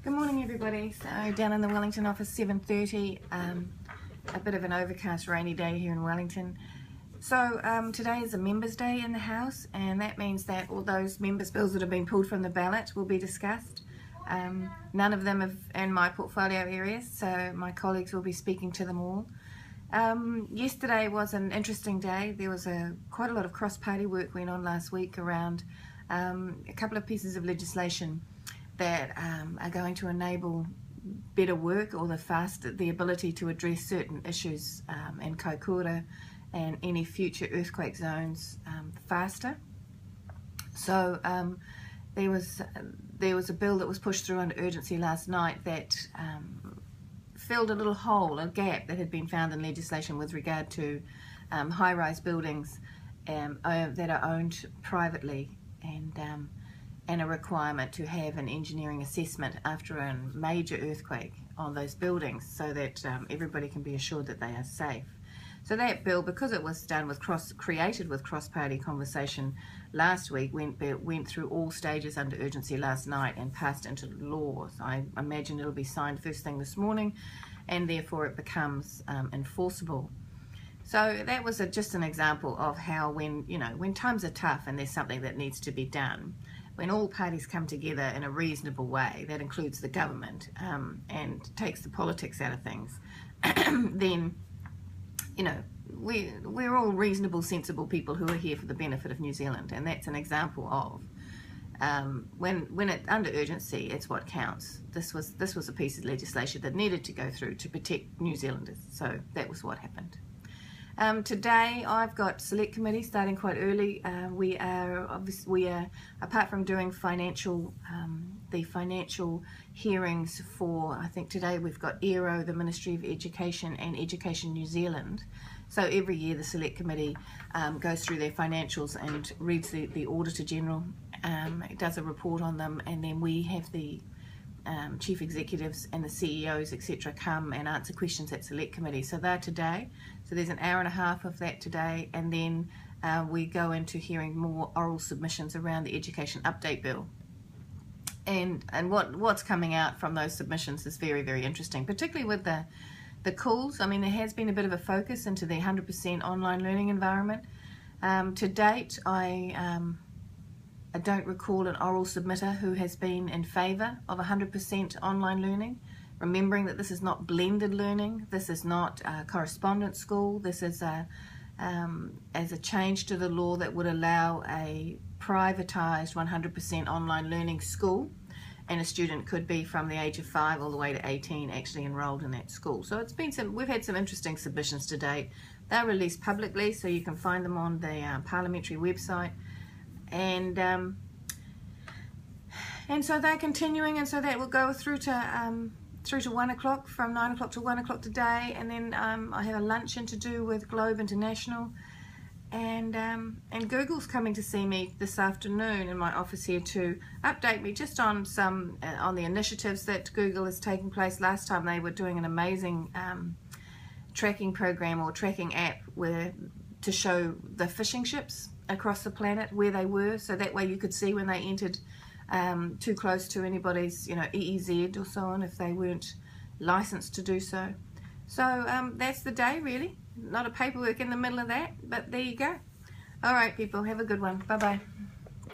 Good morning, everybody. So down in the Wellington office, 7:30, a bit of an overcast rainy day here in Wellington. So today is a Members' Day in the House, and that means that all those members' bills that have been pulled from the ballot will be discussed. None of them are in my portfolio areas, so my colleagues will be speaking to them all. Yesterday was an interesting day. There was quite a lot of cross-party work went on last week around a couple of pieces of legislation that are going to enable better work or the ability to address certain issues in Kaikoura and any future earthquake zones faster. So there was a bill that was pushed through under urgency last night that filled a little hole, a gap that had been found in legislation with regard to high-rise buildings that are owned privately, and a requirement to have an engineering assessment after a major earthquake on those buildings so that everybody can be assured that they are safe. So that bill, because it was done with created with cross-party conversation last week, went through all stages under urgency last night and passed into law. So I imagine it'll be signed first thing this morning, and therefore it becomes enforceable. So that was just an example of how when times are tough and there's something that needs to be done, when all parties come together in a reasonable way, that includes the government, and takes the politics out of things, then we're all reasonable, sensible people who are here for the benefit of New Zealand, and that's an example of when it's under urgency, it's what counts. This was a piece of legislation that needed to go through to protect New Zealanders, so that was what happened. Today I've got select committee starting quite early. We are apart from doing the financial hearings for, I think today we've got ERO, the Ministry of Education, and Education New Zealand. So every year the select committee goes through their financials and reads the Auditor General, does a report on them, and then we have the chief executives and the CEOs, etc., come and answer questions at select committee. So they're today. So there's an hour and a half of that today, and then we go into hearing more oral submissions around the Education Update Bill. And what's coming out from those submissions is very, very interesting, particularly with the calls. I mean, there has been a bit of a focus into the 100% online learning environment. To date, I don't recall an oral submitter who has been in favour of 100% online learning, remembering that this is not blended learning, this is not correspondence school, this is as a change to the law that would allow a privatised 100% online learning school, and a student could be from the age of 5 all the way to 18 actually enrolled in that school. So we've had some interesting submissions to date. They're released publicly, so you can find them on the parliamentary website. And so they're continuing, and so that will go through to 1 o'clock, from 9 o'clock to 1 o'clock today, and then I have a luncheon to do with Globe International, and Google's coming to see me this afternoon in my office here to update me just on some on the initiatives that Google is taking place. Last time they were doing an amazing tracking program or tracking app to show the fishing ships across the planet where they were, so that way you could see when they entered too close to anybody's EEZ or so on, if they weren't licensed to do so. So that's the day, really. Not a paperwork in the middle of that, but there you go. All right, people, have a good one. Bye bye.